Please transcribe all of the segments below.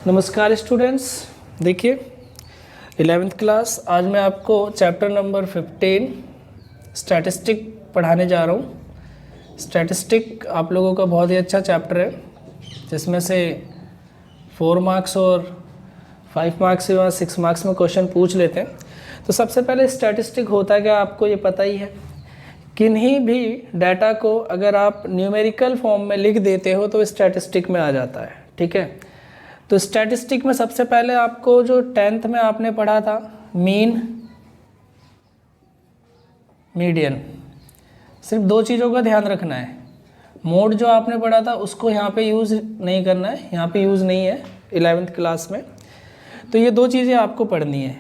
नमस्कार स्टूडेंट्स। देखिए 11th class, आज मैं आपको चैप्टर नंबर 15 स्टैटिस्टिक पढ़ाने जा रहा हूँ। स्टैटिस्टिक आप लोगों का बहुत ही अच्छा चैप्टर है, जिसमें से 4 मार्क्स और 5 मार्क्स या 6 मार्क्स में क्वेश्चन पूछ लेते हैं। तो सबसे पहले स्टैटिस्टिक होता है क्या, आपको ये पता ही है। किन्हीं भी डाटा को अगर आप न्यूमेरिकल फॉर्म में लिख देते हो तो स्टैटिस्टिक में आ जाता है, ठीक है। तो स्टैटिस्टिक में सबसे पहले आपको जो 10th में आपने पढ़ा था, मीन मीडियन, सिर्फ दो चीज़ों का ध्यान रखना है। मोड जो आपने पढ़ा था उसको यहाँ पे यूज़ नहीं करना है, यहाँ पे यूज़ नहीं है 11th क्लास में। तो ये दो चीज़ें आपको पढ़नी है,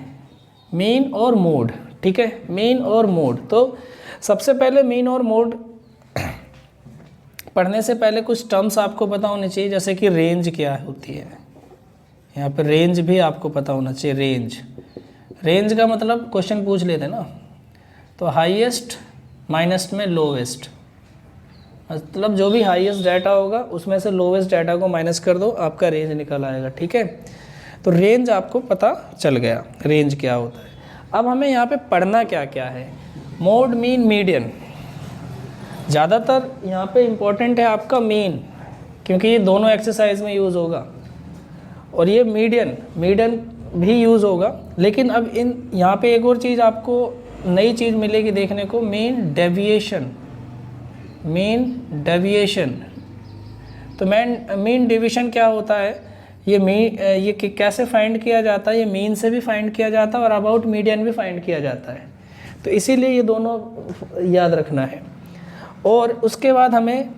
मीन और मोड, ठीक है। मीन और मोड, तो सबसे पहले मीन और मोड पढ़ने से पहले कुछ टर्म्स आपको पता होने चाहिए, जैसे कि रेंज क्या होती है। यहाँ पर रेंज भी आपको पता होना चाहिए। रेंज का मतलब क्वेश्चन पूछ लेते हैं ना, तो हाईएस्ट माइनस में लोवेस्ट, मतलब जो भी हाईएस्ट डाटा होगा उसमें से लोवेस्ट डाटा को माइनस कर दो, आपका रेंज निकल आएगा, ठीक है। तो रेंज आपको पता चल गया रेंज क्या होता है। अब हमें यहाँ पे पढ़ना क्या क्या है, मोड, मीन, मीडियन। ज़्यादातर यहाँ पे इम्पोर्टेंट है आपका मीन, क्योंकि ये दोनों एक्सरसाइज में यूज़ होगा, और ये मीडियन भी यूज़ होगा। लेकिन अब इन यहाँ पे एक और चीज़ आपको नई चीज़ मिलेगी देखने को, मीन डेविएशन। तो मीन डेविएशन क्या होता है, ये कैसे फाइंड किया जाता है, ये मीन से भी फाइंड किया जाता है और अबाउट मीडियन भी फाइंड किया जाता है। तो इसीलिए ये दोनों याद रखना है। और उसके बाद हमें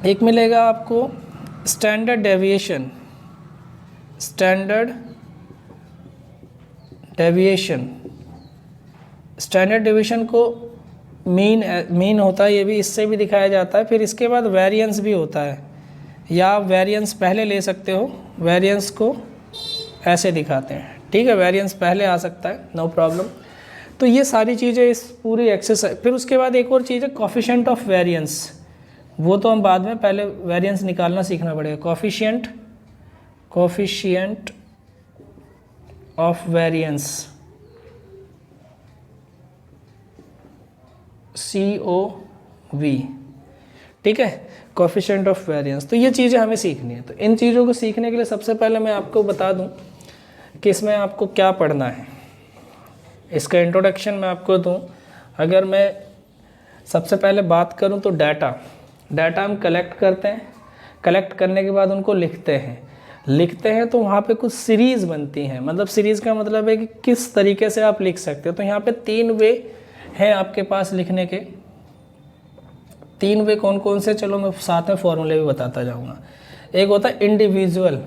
एक मिलेगा आपको स्टैंडर्ड डेविएशन को मीन होता है, ये भी इससे भी दिखाया जाता है। फिर इसके बाद वेरिएंस भी होता है, या आप वेरिएंस पहले ले सकते हो, वेरिएंस को ऐसे दिखाते हैं, ठीक है। वेरिएंस पहले आ सकता है, नो प्रॉब्लम। तो ये सारी चीज़ें इस पूरी एक्सरसाइज। फिर उसके बाद एक और चीज़ है कोफिशिएंट ऑफ वेरिएंस, वो तो हम बाद में, पहले वेरिएंस निकालना सीखना पड़ेगा। कोफिशिएंट ऑफ वेरिएंस, COV, ठीक है, कोफिशिएंट ऑफ वेरिएंस। तो ये चीज़ें हमें सीखनी है। तो इन चीज़ों को सीखने के लिए सबसे पहले मैं आपको बता दूं कि इसमें आपको क्या पढ़ना है। इसका इंट्रोडक्शन मैं आपको दूं। अगर मैं सबसे पहले बात करूं तो डाटा हम कलेक्ट करते हैं, कलेक्ट करने के बाद उनको लिखते हैं तो वहाँ पे कुछ सीरीज़ बनती हैं। मतलब सीरीज़ का मतलब है कि किस तरीके से आप लिख सकते हो। तो यहाँ पे 3 वे हैं आपके पास लिखने के। 3 वे कौन कौन से, चलो मैं साथ में फॉर्मूले भी बताता जाऊँगा। एक होता है इंडिविजुअल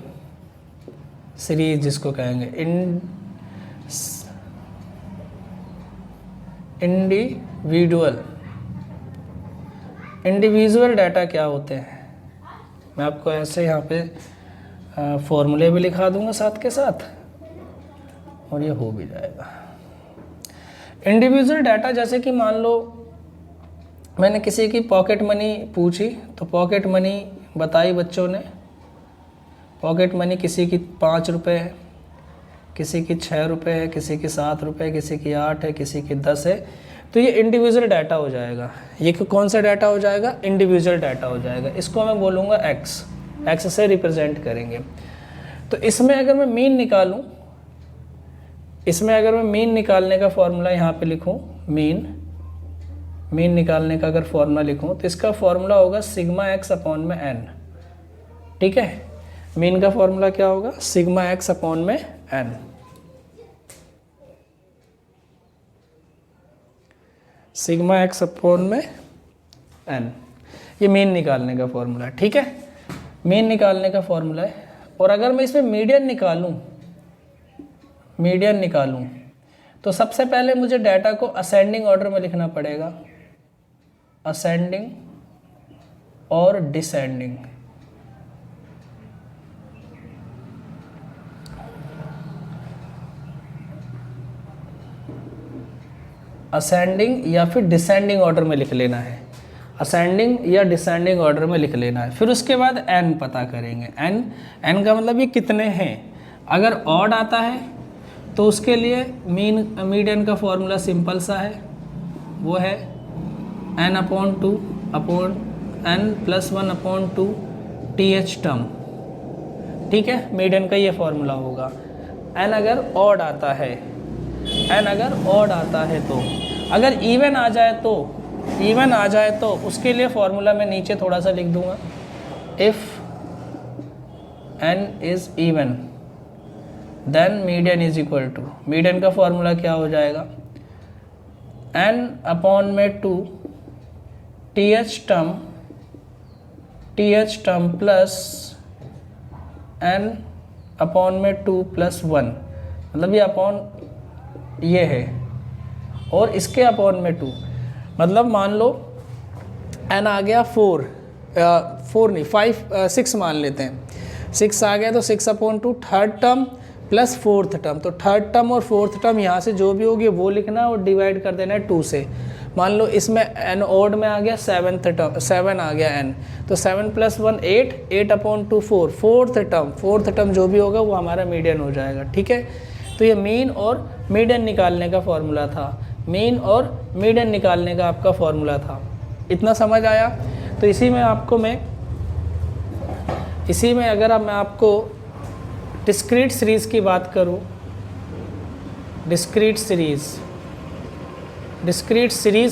सीरीज, जिसको कहेंगे इंडिविजुअल डाटा क्या होते हैं, मैं आपको ऐसे यहाँ पे फॉर्मूले भी लिखा दूंगा साथ के साथ, और ये हो भी जाएगा। इंडिविजुअल डाटा, जैसे कि मान लो मैंने किसी की पॉकेट मनी पूछी, तो पॉकेट मनी बताई बच्चों ने। पॉकेट मनी किसी की 5 रुपये है, किसी की 6 रुपये है, किसी की 7 रुपये, किसी की 8 है, किसी की 10 है। तो ये इंडिविजुअल डाटा हो जाएगा। ये कौन सा डाटा हो जाएगा, इंडिविजुअल डाटा हो जाएगा। इसको मैं बोलूँगा एक्स से रिप्रेजेंट करेंगे। तो इसमें अगर मैं मीन निकालने का फॉर्मूला यहाँ पे लिखूँ, मीन निकालने का अगर फॉर्मूला लिखूँ, तो इसका फॉर्मूला होगा सिग्मा एक्स अपॉन में एन, ठीक है। मीन का फॉर्मूला क्या होगा, सिग्मा एक्स अपॉन में एन। सिग्मा एक्स अपॉन में एन, ये मीन निकालने का फॉर्मूला है, ठीक है। मीन निकालने का फॉर्मूला है। और अगर मैं इसमें मीडियन निकालूं तो सबसे पहले मुझे डाटा को असेंडिंग ऑर्डर में लिखना पड़ेगा, असेंडिंग और डिसेंडिंग। असेंडिंग या फिर डिसेंडिंग ऑर्डर में लिख लेना है। असेंडिंग या डिसेंडिंग ऑर्डर में लिख लेना है। फिर उसके बाद n पता करेंगे। n का मतलब ये कितने हैं। अगर ऑड आता है तो उसके लिए मीडियन का फॉर्मूला सिंपल सा है, वो है n/2 upon n+1/2 TH term, ठीक है। मीडियन का ये फॉर्मूला होगा। n अगर ऑड आता है, n अगर ऑड आता है तो, अगर इवन आ जाए तो उसके लिए फॉर्मूला मैं नीचे थोड़ा सा लिख दूंगा। If n is even then median is equal to, median का फॉर्मूला क्या हो जाएगा, n/2 TH term plus n/2 + 1, मतलब ये अपॉन ये है और इसके अपॉन में 2, मतलब मान लो n आ गया 6 मान लेते हैं। 6 आ गया तो 6/2 third term plus fourth term, तो थर्ड टर्म और फोर्थ टर्म यहाँ से जो भी होगी वो लिखना और डिवाइड कर देना है 2 से। मान लो इसमें n ऑड में आ गया 7 आ गया n, तो 7 + 1 8, 8/2 4, फोर्थ टर्म जो भी होगा वो हमारा मीडियन हो जाएगा, ठीक है। तो ये मीन और मीडियन निकालने का फॉर्मूला था, मीन और मीडियन निकालने का आपका फॉर्मूला था। इतना समझ आया। तो इसी में अगर मैं आपको डिस्क्रीट सीरीज़ की बात करूं, डिस्क्रीट सीरीज़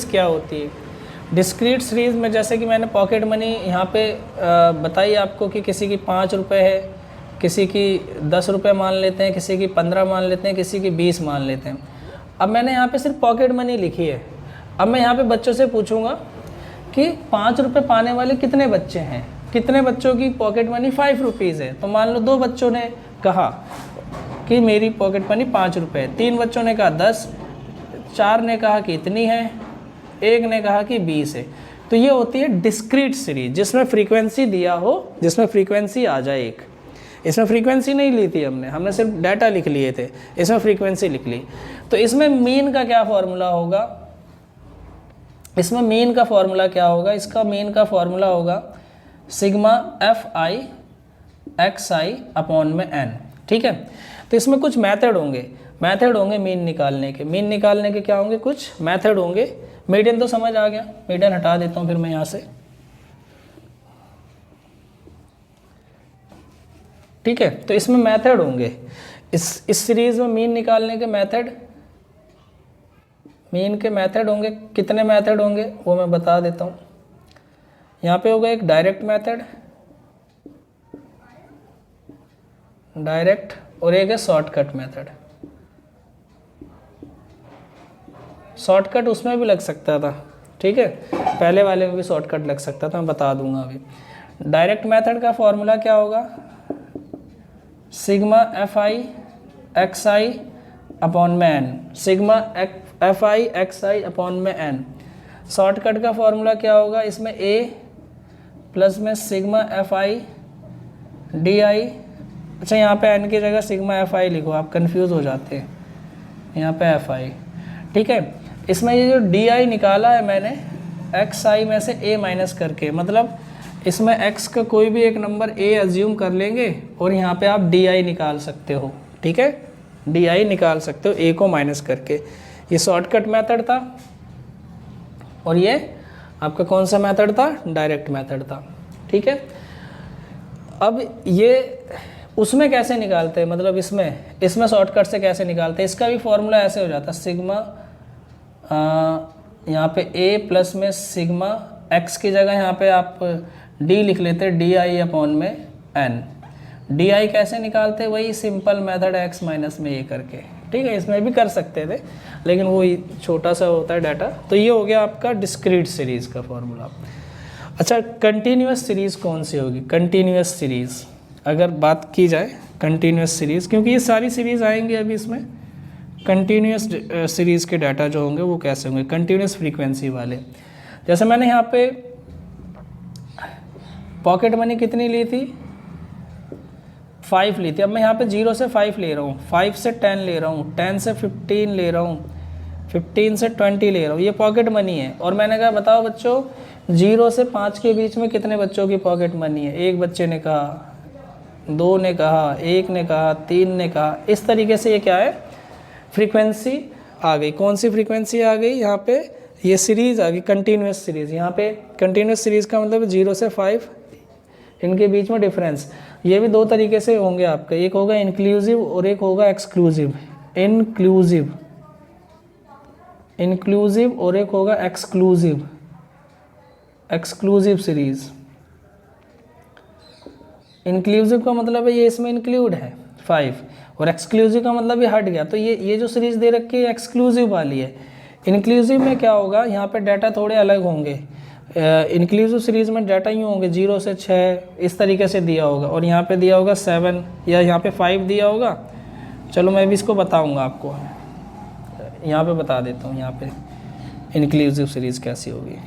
क्या होती है। डिस्क्रीट सीरीज़ में जैसे कि मैंने पॉकेट मनी यहाँ पे बताई आपको कि किसी की 5 रुपये है, किसी की 10 रुपये मान लेते हैं, किसी की 15 मान लेते हैं, किसी की 20 मान लेते हैं। अब मैंने यहाँ पे सिर्फ पॉकेट मनी लिखी है। अब मैं यहाँ पे बच्चों से पूछूंगा कि 5 रुपये पाने वाले कितने बच्चे हैं, कितने बच्चों की पॉकेट मनी 5 रुपीज़ है। तो मान लो 2 बच्चों ने कहा कि मेरी पॉकेट मनी 5 रुपये, 3 बच्चों ने कहा 10, 4 ने कहा कि इतनी है, 1 ने कहा कि 20 है। तो ये होती है डिस्क्रीट सीरीज, जिसमें फ्रीक्वेंसी दिया हो, जिसमें फ्रीक्वेंसी आ जाए एक। इसमें फ्रीक्वेंसी नहीं ली थी हमने सिर्फ डाटा लिख लिए थे, इसमें फ्रीक्वेंसी लिख ली। तो इसमें मीन का क्या फॉर्मूला होगा, इसमें मीन का फॉर्मूला क्या होगा, इसका मीन का फॉर्मूला होगा सिग्मा fi xi अपॉन में n, ठीक है। तो इसमें कुछ मेथड होंगे मीन निकालने के क्या होंगे, कुछ मेथड होंगे। मीडियन तो समझ आ गया, मीडियन हटा देता हूँ फिर मैं यहाँ से, ठीक है। तो इसमें मेथड होंगे, इस सीरीज में मीन निकालने के मेथड होंगे। कितने मेथड होंगे वो मैं बता देता हूँ। यहाँ पे होगा एक डायरेक्ट और एक है शॉर्टकट मेथड। शॉर्टकट उसमें भी लग सकता था, ठीक है, पहले वाले में भी शॉर्टकट लग सकता था, मैं बता दूंगा अभी। डायरेक्ट मेथड का फॉर्मूला क्या होगा, सिग्मा fi xi अपॉन में n, sigma fi xi upon में n। शॉर्टकट का फॉर्मूला क्या होगा, इसमें a प्लस में सिग्मा fi di, अच्छा यहाँ पे n की जगह सिग्मा fi लिखो, आप कंफ्यूज हो जाते हैं, यहाँ पे fi, ठीक है। इसमें ये जो di निकाला है मैंने xi में से a माइनस करके, मतलब इसमें x का कोई भी एक नंबर a अज्यूम कर लेंगे और यहाँ पे आप di निकाल सकते हो, ठीक है, di निकाल सकते हो a को माइनस करके। ये शॉर्टकट मेथड था और ये आपका कौन सा मेथड था, डायरेक्ट मेथड था, ठीक है। अब ये उसमें कैसे निकालते हैं, मतलब इसमें शॉर्टकट से कैसे निकालते हैं, इसका भी फॉर्मूला ऐसे हो जाता है, सिग्मा यहाँ पे a प्लस में सिग्मा x की जगह यहाँ पे आप d लिख लेते हैं, di अपॉन में n। di कैसे निकालते हैं, वही सिंपल मेथड x माइनस में a करके, ठीक है। इसमें भी कर सकते थे लेकिन वो छोटा सा होता है डाटा। तो ये हो गया आपका डिस्क्रीट सीरीज़ का फॉर्मूला। अच्छा, कंटिन्यूस सीरीज़ कौन सी होगी, कंटिन्यूस सीरीज़ अगर बात की जाए, कंटिन्यूस सीरीज़, क्योंकि ये सारी सीरीज़ आएंगे अभी इसमें। कंटिन्यूस सीरीज़ के डाटा जो होंगे वो कैसे होंगे, कंटिन्यूस फ्रीक्वेंसी वाले। जैसे मैंने यहाँ पे पॉकेट मनी कितनी ली थी, 5 ली थी। अब मैं यहाँ पे 0 से 5 ले रहा हूँ, 5 से 10 ले रहा हूँ, 10 से 15 ले रहा हूँ, 15 से 20 ले रहा हूँ, ये पॉकेट मनी है। और मैंने कहा बताओ बच्चों 0 से 5 के बीच में कितने बच्चों की पॉकेट मनी है? एक बच्चे ने कहा, 2 ने कहा, 1 ने कहा, 3 ने कहा। इस तरीके से ये क्या है, फ्रीक्वेंसी आ गई। कौन सी फ्रीक्वेंसी आ गई यहाँ पे? ये सीरीज़ आ गई, कंटिन्यूस सीरीज़। यहाँ पे कंटिन्यूस सीरीज़ का मतलब 0 से 5 इनके बीच में डिफरेंस। ये भी दो तरीके से होंगे आपके, एक होगा इंक्लूसिव और एक होगा एक्सक्लूसिव। इंक्लूसिव, इंक्लूसिव और एक होगा एक्सक्लूसिव, एक्सक्लूसिव सीरीज़। इंक्लूसिव का मतलब है ये इसमें इंक्लूड है 5, और एक्सक्लूसिव का मतलब ये हट गया। तो ये जो सीरीज़ दे रखी है एक्सक्लूसिव वाली है। इंक्लूसिव में क्या होगा, यहाँ पे डाटा थोड़े अलग होंगे। इंक्लूसिव सीरीज़ में डाटा यूँ होंगे 0 से 6 इस तरीके से दिया होगा, और यहाँ पे दिया होगा 7 या यहाँ पे 5 दिया होगा। चलो मैं भी इसको बताऊँगा आपको, यहाँ पे बता देता हूँ। यहाँ पे इंक्लूसिव सीरीज़ कैसी होगी।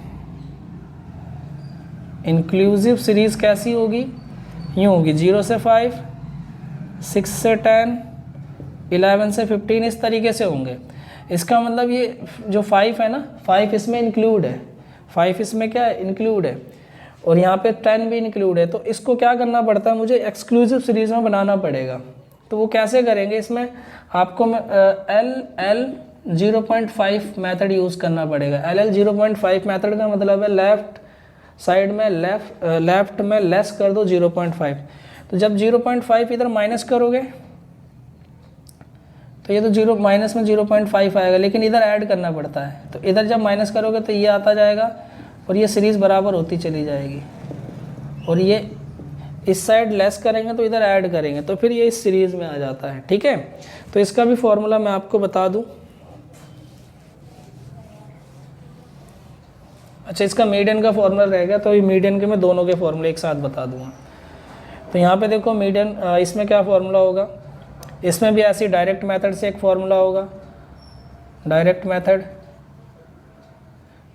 इंक्लूसिव सीरीज़ कैसी होगी, यूँ होगी 0 से 5, 6 से 10, 11 से 15 इस तरीके से होंगे। इसका मतलब ये जो 5 है ना, 5 इसमें इंक्लूड है, 5 इसमें क्या है, इंक्लूड है, और यहाँ पे 10 भी इंक्लूड है। तो इसको क्या करना पड़ता है, मुझे एक्सक्लूसिव सीरीज़ में बनाना पड़ेगा। तो वो कैसे करेंगे, इसमें आपको एल 0.5 मेथड यूज़ करना पड़ेगा। एल 0.5 मेथड का मतलब है लेफ्ट साइड में लेफ्ट में लेस कर दो 0.5। तो जब 0.5 इधर माइनस करोगे तो ये तो 0 माइनस में 0.5 आएगा, लेकिन इधर ऐड करना पड़ता है। तो इधर जब माइनस करोगे तो ये आता जाएगा, और ये सीरीज़ बराबर होती चली जाएगी। और ये इस साइड लेस करेंगे तो इधर ऐड करेंगे, तो फिर ये इस सीरीज़ में आ जाता है। ठीक है, तो इसका भी फॉर्मूला मैं आपको बता दूँ। अच्छा, इसका मीडियन का फॉर्मूला रहेगा, तो ये मीडियन के मैं दोनों के फॉर्मूले एक साथ बता दूंगा। तो यहाँ पे देखो मीडियन, इसमें क्या फॉर्मूला होगा, इसमें भी ऐसी डायरेक्ट मेथड से एक फॉर्मूला होगा। डायरेक्ट मेथड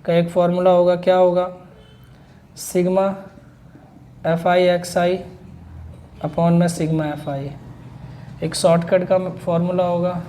का एक फॉर्मूला होगा, क्या होगा, सिग्मा FI/XI अपॉन में सिग्मा FI। एक शॉर्टकट का फॉर्मूला होगा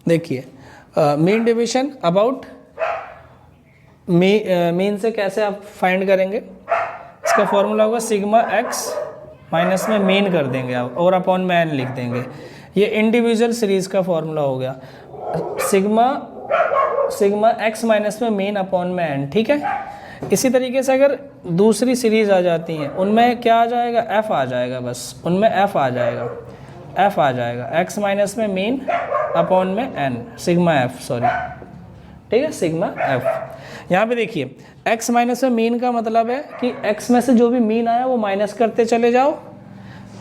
देखिए मीन डिवीजन अबाउट मीन से कैसे आप फाइंड करेंगे, इसका फॉर्मूला होगा सिग्मा एक्स माइनस में मीन कर देंगे आप और अपॉन में एन लिख देंगे। ये इंडिविजुअल सीरीज़ का फॉर्मूला हो गया, सिग्मा एक्स माइनस में मीन अपॉन में एन, ठीक है। इसी तरीके से अगर दूसरी सीरीज़ आ जाती हैं उनमें क्या आ जाएगा, एफ आ जाएगा, बस उनमें एफ आ जाएगा, एक्स माइनस में मीन अपॉन में एन, सिग्मा एफ, सॉरी, ठीक है, सिग्मा एफ। यहाँ पे देखिए x माइनस में मीन का मतलब है कि x में से जो भी मीन आया वो माइनस करते चले जाओ,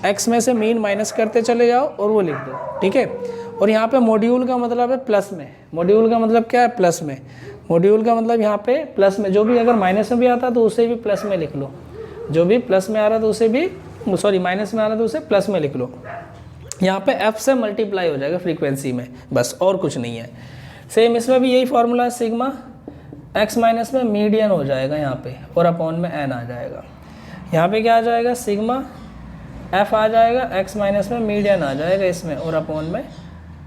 x में से मीन माइनस करते चले जाओ और वो लिख दो, ठीक है। और यहाँ पे मॉड्यूल का मतलब है प्लस में, मॉड्यूल का मतलब क्या है, प्लस में, मॉड्यूल का मतलब यहाँ पे प्लस में, जो भी अगर माइनस में भी आता तो उसे भी प्लस में लिख लो, जो भी प्लस में आ रहा तो उसे भी, सॉरी माइनस में आ रहा तो उसे प्लस में लिख लो। यहाँ पे f से मल्टीप्लाई हो जाएगा फ्रीक्वेंसी में, बस और कुछ नहीं है। सेम इसमें भी यही फॉर्मूला है, सिग्मा x माइनस में मीडियन हो जाएगा यहाँ पे और अपॉन में n आ जाएगा। यहाँ पे क्या आ जाएगा, सिग्मा f आ जाएगा, x माइनस में मीडियन आ जाएगा इसमें और अपॉन में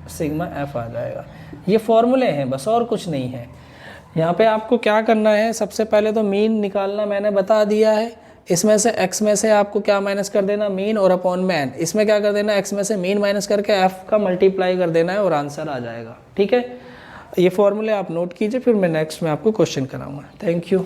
सिग्मा f आ जाएगा। ये फॉर्मूले हैं बस और कुछ नहीं है। यहाँ पे आपको क्या करना है, सबसे पहले तो मीन निकालना मैंने बता दिया है। इसमें से x में से आपको क्या माइनस कर देना, मीन और अपॉन में n। इसमें क्या कर देना, x में से मीन माइनस करके f का मल्टीप्लाई कर देना है और आंसर आ जाएगा, ठीक है। ये फॉर्मूले आप नोट कीजिए, फिर मैं नेक्स्ट में आपको क्वेश्चन कराऊंगा। Thank you.